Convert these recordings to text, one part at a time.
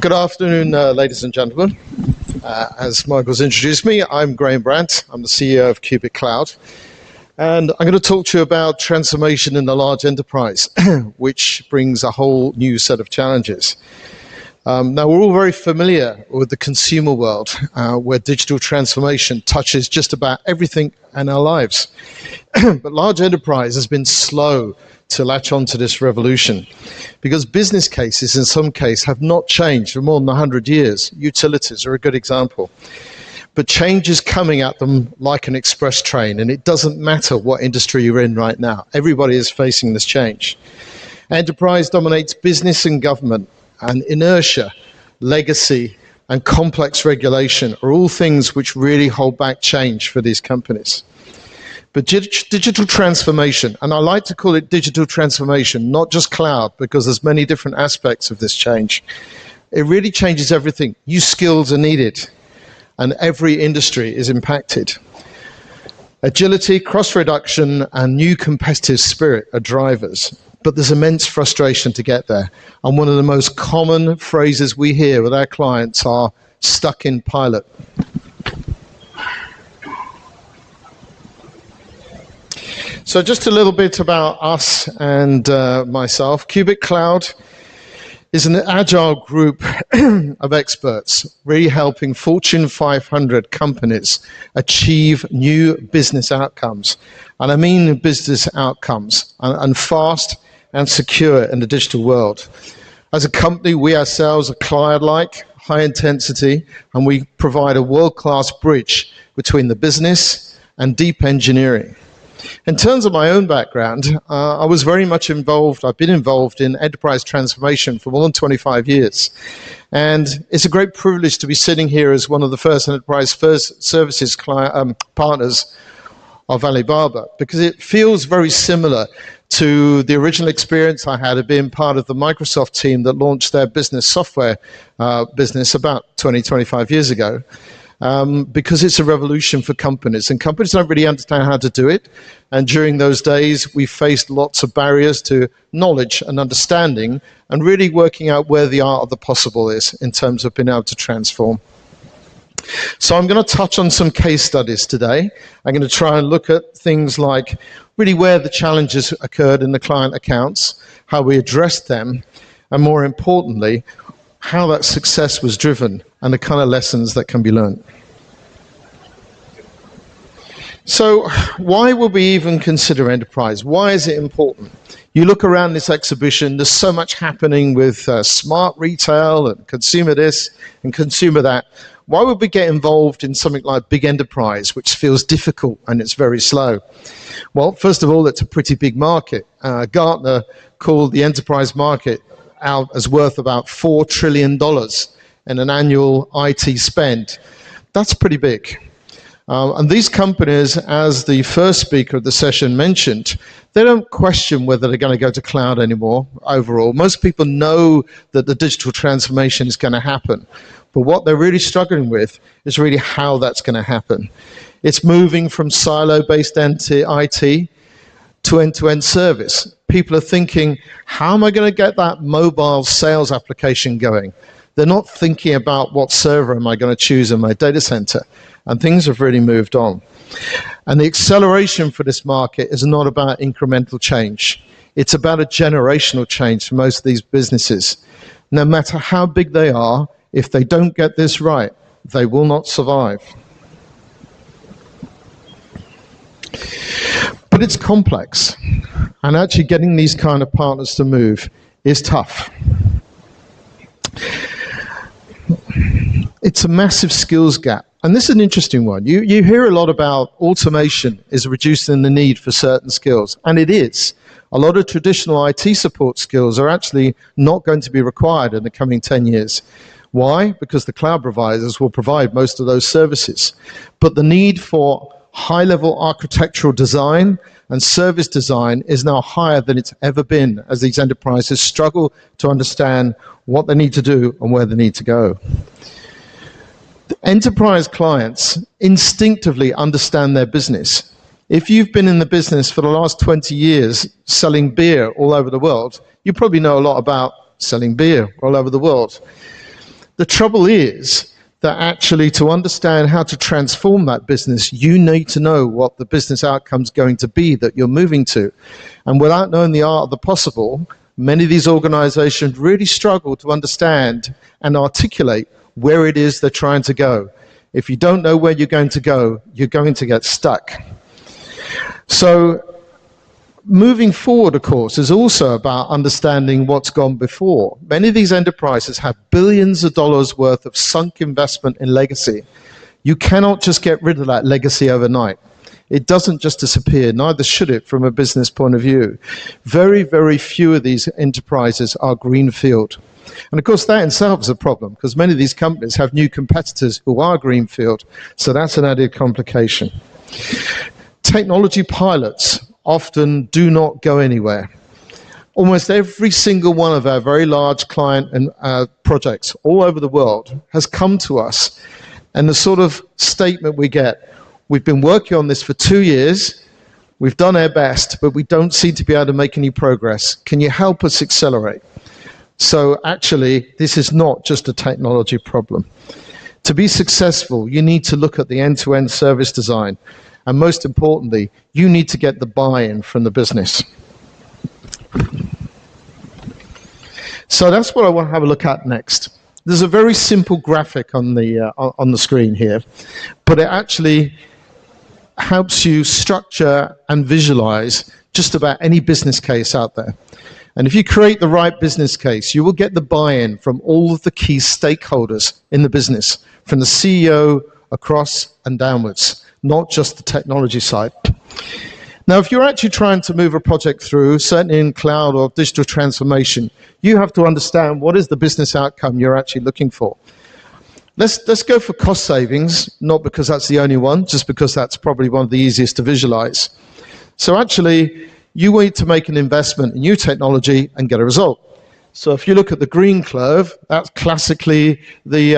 Well, good afternoon, ladies and gentlemen. As Michael's introduced me, I'm Brant. I'm the CEO of QbitKloud. And I'm going to talk to you about transformation in the large enterprise, which brings a whole new set of challenges. Now, we're all very familiar with the consumer world, where digital transformation touches just about everything in our lives. But large enterprise has been slow to latch onto this revolution because business cases in some cases have not changed for more than 100 years. Utilities are a good example. But change is coming at them like an express train, and it doesn't matter what industry you're in right now. Everybody is facing this change. Enterprise dominates business and government, and inertia, legacy, and complex regulation are all things which really hold back change for these companies. But digital transformation, and I like to call it digital transformation, not just cloud, because there's many different aspects of this change. It really changes everything. New skills are needed, and every industry is impacted. Agility, cost reduction, and new competitive spirit are drivers, but there's immense frustration to get there. And one of the most common phrases we hear with our clients are stuck in pilot. So just a little bit about us and myself. QbitKloud is an agile group of experts really helping Fortune 500 companies achieve new business outcomes. And I mean business outcomes, and fast and secure in the digital world. As a company, we ourselves are cloud-like, high intensity, and we provide a world-class bridge between the business and deep engineering. In terms of my own background, I was very much involved, I've been involved in enterprise transformation for more than 25 years. And it's a great privilege to be sitting here as one of the first enterprise services partners of Alibaba, because it feels very similar to the original experience I had of being part of the Microsoft team that launched their business software business about 25 years ago. Because it's a revolution for companies, and companies don't really understand how to do it. And during those days, we faced lots of barriers to knowledge and understanding, and really working out where the art of the possible is in terms of being able to transform. So I'm going to touch on some case studies today. I'm going to try and look at things like really where the challenges occurred in the client accounts, how we addressed them, and more importantly, how that success was driven and the kind of lessons that can be learned. So why would we even consider enterprise? Why is it important? You look around this exhibition, there's so much happening with smart retail and consumer this and consumer that. Why would we get involved in something like big enterprise, which feels difficult and it's very slow? Well, first of all, it's a pretty big market. Gartner called the enterprise market out as worth about $4 trillion in an annual IT spend. That's pretty big. And these companies, as the first speaker of the session mentioned, they don't question whether they're going to go to cloud anymore overall. Most people know that the digital transformation is going to happen. But what they're really struggling with is really how that's going to happen. It's moving from silo-based IT to end-to-end service. People are thinking, how am I going to get that mobile sales application going? They're not thinking about what server am I going to choose in my data center. And things have really moved on. And the acceleration for this market is not about incremental change. It's about a generational change for most of these businesses. No matter how big they are, if they don't get this right, they will not survive. But it's complex, and actually getting these kind of partners to move is tough. It's a massive skills gap, and this is an interesting one. You hear a lot about automation is reducing the need for certain skills, and it is. A lot of traditional IT support skills are actually not going to be required in the coming 10 years. Why? Because the cloud providers will provide most of those services. But the need for high-level architectural design and service design is now higher than it's ever been as these enterprises struggle to understand what they need to do and where they need to go. The enterprise clients instinctively understand their business. If you've been in the business for the last 20 years selling beer all over the world, you probably know a lot about selling beer all over the world. The trouble is that actually to understand how to transform that business, you need to know what the business outcome is going to be that you're moving to. And without knowing the art of the possible, many of these organizations really struggle to understand and articulate where it is they're trying to go. If you don't know where you're going to go, you're going to get stuck. So moving forward, of course, is also about understanding what's gone before. Many of these enterprises have billions of dollars worth of sunk investment in legacy. You cannot just get rid of that legacy overnight. It doesn't just disappear, neither should it from a business point of view. Very, very few of these enterprises are greenfield. And of course, that itself is a problem, because many of these companies have new competitors who are greenfield, so that's an added complication. Technology pilots often do not go anywhere. Almost every single one of our very large client and projects all over the world has come to us, and the sort of statement we get, we've been working on this for 2 years, we've done our best, but we don't seem to be able to make any progress. Can you help us accelerate? So actually, this is not just a technology problem. To be successful, you need to look at the end-to-end service design. And most importantly, you need to get the buy-in from the business. So that's what I want to have a look at next. There's a very simple graphic on the screen here, but it actually helps you structure and visualize just about any business case out there. And if you create the right business case, you will get the buy-in from all of the key stakeholders in the business, from the CEO across and downwards, not just the technology side. Now, if you're actually trying to move a project through, certainly in cloud or digital transformation, you have to understand what is the business outcome you're actually looking for. Let's go for cost savings, not because that's the only one, just because that's probably one of the easiest to visualize. So actually, you need to make an investment in new technology and get a result. So if you look at the green curve, that's classically the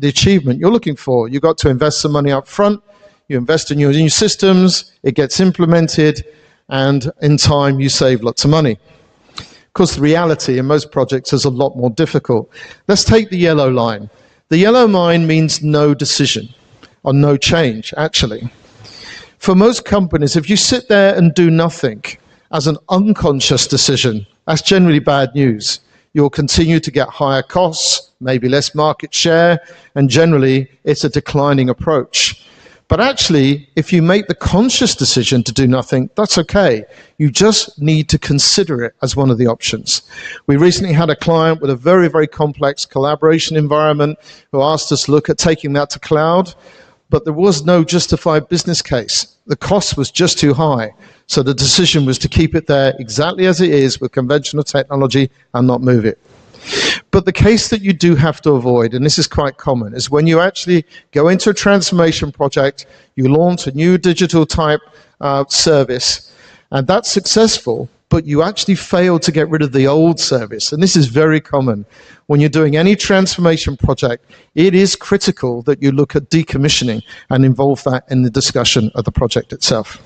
achievement you're looking for. You've got to invest some money up front, you invest in your new systems, it gets implemented, and in time you save lots of money. Of course, the reality in most projects is a lot more difficult. Let's take the yellow line. The yellow line means no decision, or no change, actually. For most companies, if you sit there and do nothing as an unconscious decision, that's generally bad news. You'll continue to get higher costs, maybe less market share, and generally it's a declining approach. But actually, if you make the conscious decision to do nothing, that's okay. You just need to consider it as one of the options. We recently had a client with a very, very complex collaboration environment who asked us to look at taking that to cloud, but there was no justified business case. The cost was just too high. So the decision was to keep it there exactly as it is with conventional technology and not move it. But the case that you do have to avoid, and this is quite common, is when you actually go into a transformation project, you launch a new digital type service, and that's successful, but you actually fail to get rid of the old service. And this is very common. When you're doing any transformation project, it is critical that you look at decommissioning and involve that in the discussion of the project itself.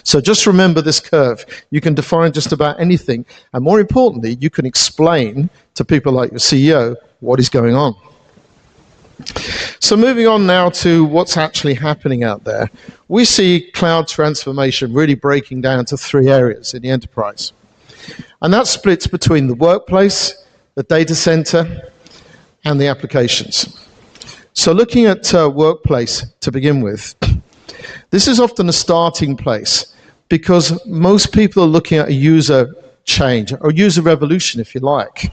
So just remember this curve. You can define just about anything, and more importantly, you can explain to people like your CEO what is going on. So moving on now to what's actually happening out there. We see cloud transformation really breaking down to 3 areas in the enterprise. And that splits between the workplace, the data center, and the applications. So looking at workplace to begin with, this is often a starting place because most people are looking at a user change or user revolution, if you like.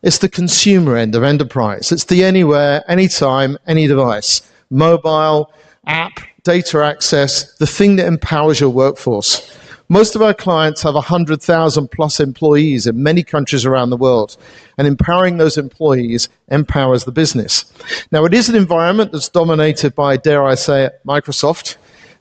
It's the consumer end of enterprise. It's the anywhere, anytime, any device, mobile, app, data access, the thing that empowers your workforce. Most of our clients have 100,000 plus employees in many countries around the world, and empowering those employees empowers the business. Now, it is an environment that's dominated by, dare I say it, Microsoft,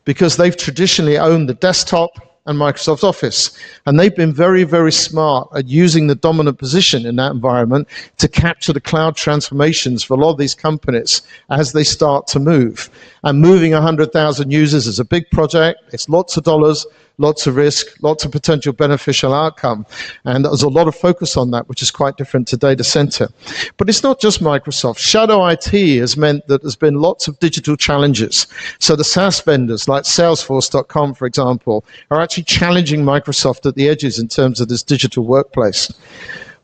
because they've traditionally owned the desktop and Microsoft Office. And they've been very, very smart at using the dominant position in that environment to capture the cloud transformations for a lot of these companies as they start to move. And moving 100,000 users is a big project, it's lots of dollars, lots of risk, lots of potential beneficial outcome. And there's a lot of focus on that, which is quite different to data center. But it's not just Microsoft. Shadow IT has meant that there's been lots of digital challenges. So the SaaS vendors like Salesforce.com, for example, are actually challenging Microsoft at the edges in terms of this digital workplace.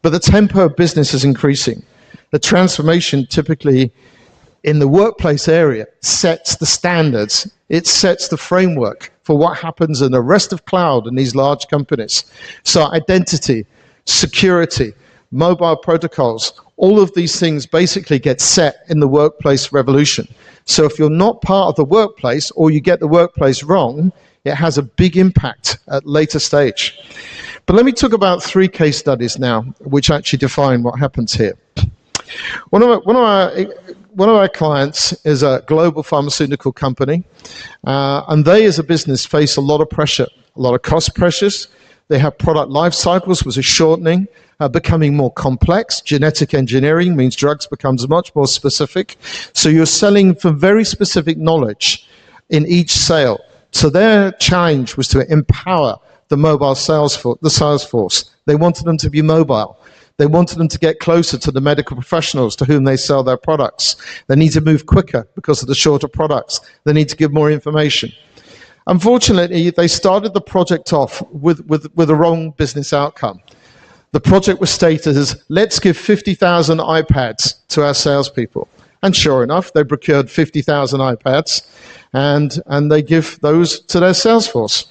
But the tempo of business is increasing. The transformation typically in the workplace area sets the standards. It sets the framework for what happens in the rest of cloud in these large companies. So identity, security, mobile protocols, all of these things basically get set in the workplace revolution. So if you're not part of the workplace or you get the workplace wrong, it has a big impact at later stage. But let me talk about 3 case studies now, which actually define what happens here. One of our clients is a global pharmaceutical company, and they as a business face a lot of pressure, a lot of cost pressures. They have product life cycles which are shortening, becoming more complex. Genetic engineering means drugs becomes much more specific. So you're selling for very specific knowledge in each sale. So their challenge was to empower the mobile sales force. They wanted them to be mobile. They wanted them to get closer to the medical professionals to whom they sell their products. They need to move quicker because of the shorter products. They need to give more information. Unfortunately, they started the project off with a wrong business outcome. The project was stated as, let's give 50,000 iPads to our salespeople. And sure enough, they procured 50,000 iPads, and they give those to their sales force.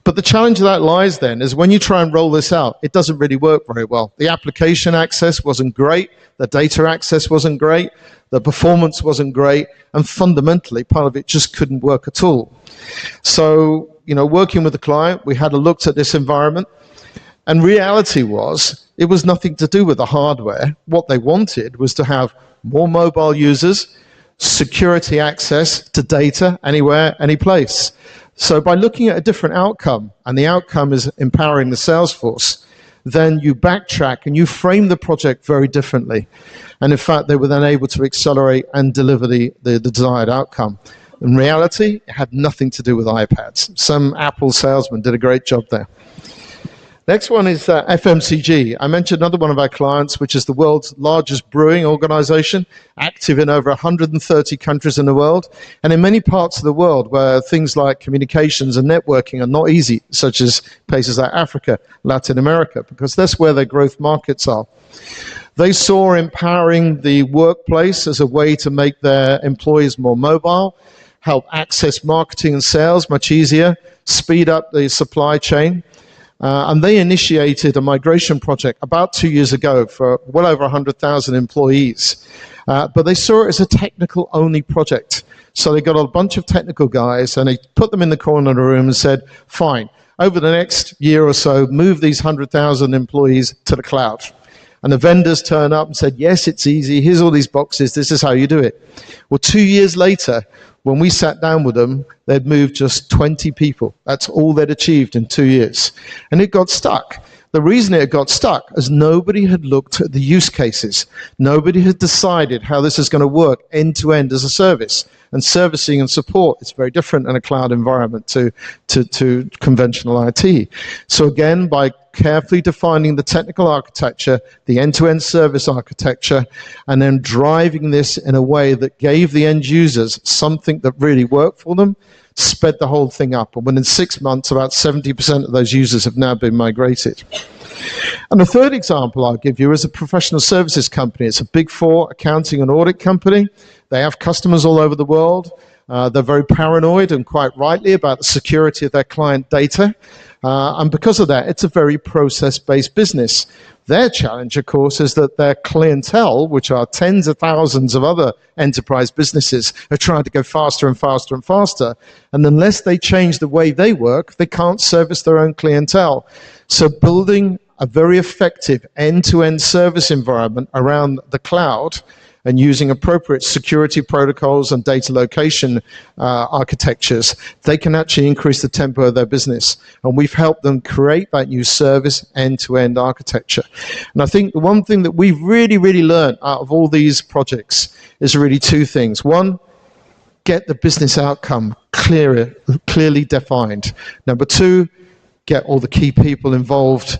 But the challenge that lies then is when you try and roll this out, it doesn't really work very well. The application access wasn't great, the data access wasn't great, the performance wasn't great, and fundamentally, part of it just couldn't work at all. So, working with the client, we had a look at this environment, and reality was, it was nothing to do with the hardware. What they wanted was to have more mobile users, security access to data anywhere, any place. So by looking at a different outcome, and the outcome is empowering the sales force, then you backtrack and you frame the project very differently. And in fact, they were then able to accelerate and deliver the desired outcome. In reality, it had nothing to do with iPads. Some Apple salesman did a great job there. Next one is FMCG. I mentioned another one of our clients, which is the world's largest brewing organization, active in over 130 countries in the world, and in many parts of the world where things like communications and networking are not easy, such as places like Africa, Latin America, because that's where their growth markets are. They saw empowering the workplace as a way to make their employees more mobile, help access marketing and sales much easier, speed up the supply chain. And they initiated a migration project about 2 years ago for well over 100,000 employees. But they saw it as a technical-only project. So they got a bunch of technical guys, and they put them in the corner of the room and said, fine, over the next year or so, move these 100,000 employees to the cloud. And the vendors turn up and said, yes, it's easy. Here's all these boxes. This is how you do it. Well, 2 years later, when we sat down with them, they'd moved just 20 people. That's all they'd achieved in 2 years. And it got stuck. The reason it got stuck is nobody had looked at the use cases. Nobody had decided how this is going to work end-to-end as a service. And servicing and support is very different in a cloud environment to conventional IT. So again, by carefully defining the technical architecture, the end-to-end service architecture, and then driving this in a way that gave the end users something that really worked for them, sped the whole thing up. And within 6 months, about 70% of those users have now been migrated. And the third example I'll give you is a professional services company. It's a Big Four accounting and audit company. They have customers all over the world. They're very paranoid, and quite rightly, about the security of their client data. And because of that, it's a very process-based business. Their challenge, of course, is that their clientele, which are tens of thousands of other enterprise businesses, are trying to go faster and faster and faster. And unless they change the way they work, they can't service their own clientele. So building a very effective end-to-end service environment around the cloud and using appropriate security protocols and data location architectures, they can actually increase the tempo of their business. And we've helped them create that new service end-to-end architecture. And I think the one thing that we've really learned out of all these projects is really two things. One, get the business outcome clearly defined. Number two, get all the key people involved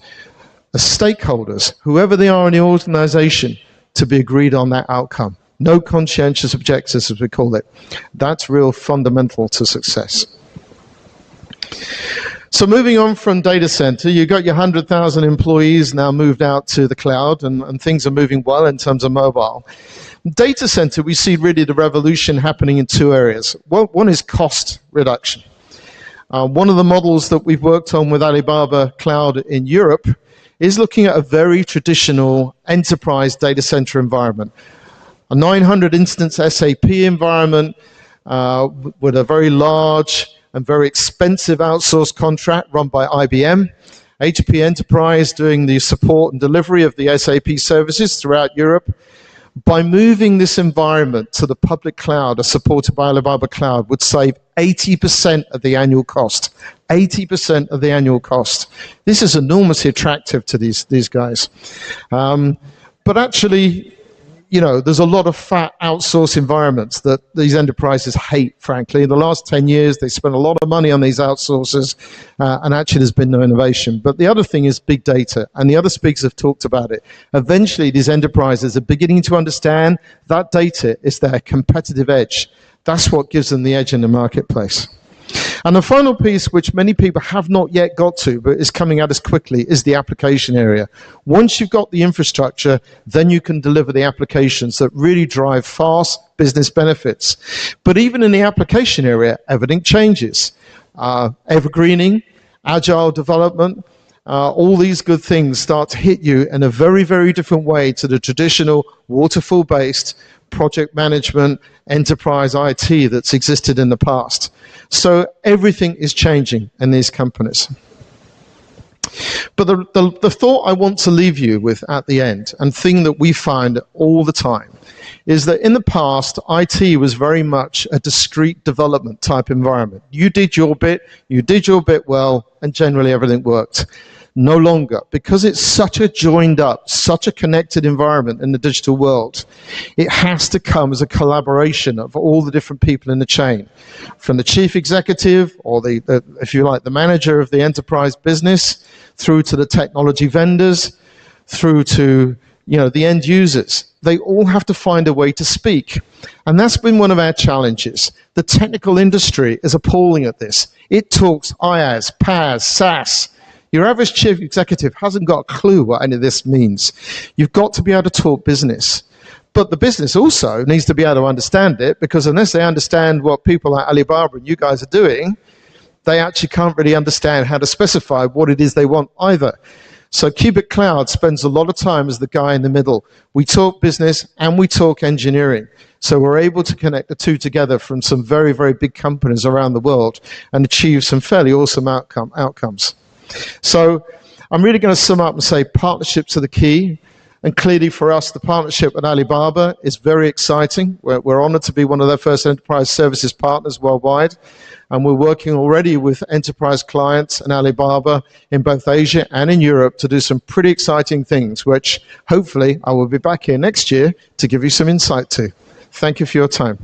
as stakeholders, whoever they are in the organization, to be agreed on that outcome. No conscientious objectors, as we call it. That's real fundamental to success. So moving on from data center, you've got your 100,000 employees now moved out to the cloud, and things are moving well in terms of mobile. Data center, we see really the revolution happening in two areas. One is cost reduction. One of the models that we've worked on with Alibaba Cloud in Europe is looking at a very traditional enterprise data center environment. A 900 instance SAP environment with a very large and very expensive outsourced contract run by IBM. HP Enterprise doing the support and delivery of the SAP services throughout Europe. By moving this environment to the public cloud, as supported by Alibaba Cloud, would save 80% of the annual cost. 80% of the annual cost. This is enormously attractive to these guys. But actually, you know, there's a lot of fat outsource environments that these enterprises hate, frankly. In the last 10 years, they spent a lot of money on these outsourcers, and actually there's been no innovation. But the other thing is big data, and the other speakers have talked about it. Eventually, these enterprises are beginning to understand that data is their competitive edge. That's what gives them the edge in the marketplace. And the final piece, which many people have not yet got to, but is coming at us quickly, is the application area. Once you've got the infrastructure, then you can deliver the applications that really drive fast business benefits. But even in the application area, everything changes. Evergreening, agile development, all these good things start to hit you in a very, very different way to the traditional waterfall-based project management, enterprise IT that's existed in the past. So everything is changing in these companies. But the thought I want to leave you with at the end, and thing that we find all the time, is that in the past, IT was very much a discrete development type environment. You did your bit well, and generally everything worked. No longer, because it's such a joined up, such a connected environment in the digital world, it has to come as a collaboration of all the different people in the chain, from the chief executive, or if you like, the manager of the enterprise business, through to the technology vendors, through to, you know, the end users. They all have to find a way to speak. And that's been one of our challenges. The technical industry is appalling at this. It talks IaaS, PaaS, SaaS. Your average chief executive hasn't got a clue what any of this means. You've got to be able to talk business. But the business also needs to be able to understand it, because unless they understand what people like Alibaba and you guys are doing, they actually can't really understand how to specify what it is they want either. So QbitKloud spends a lot of time as the guy in the middle. We talk business and we talk engineering. So we're able to connect the two together from some very, very big companies around the world and achieve some fairly awesome outcomes. So I'm really going to sum up and say partnerships are the key. And clearly for us, the partnership with Alibaba is very exciting. We're honored to be one of their first enterprise services partners worldwide. And we're working already with enterprise clients and Alibaba in both Asia and in Europe to do some pretty exciting things, which hopefully I will be back here next year to give you some insight to. Thank you for your time.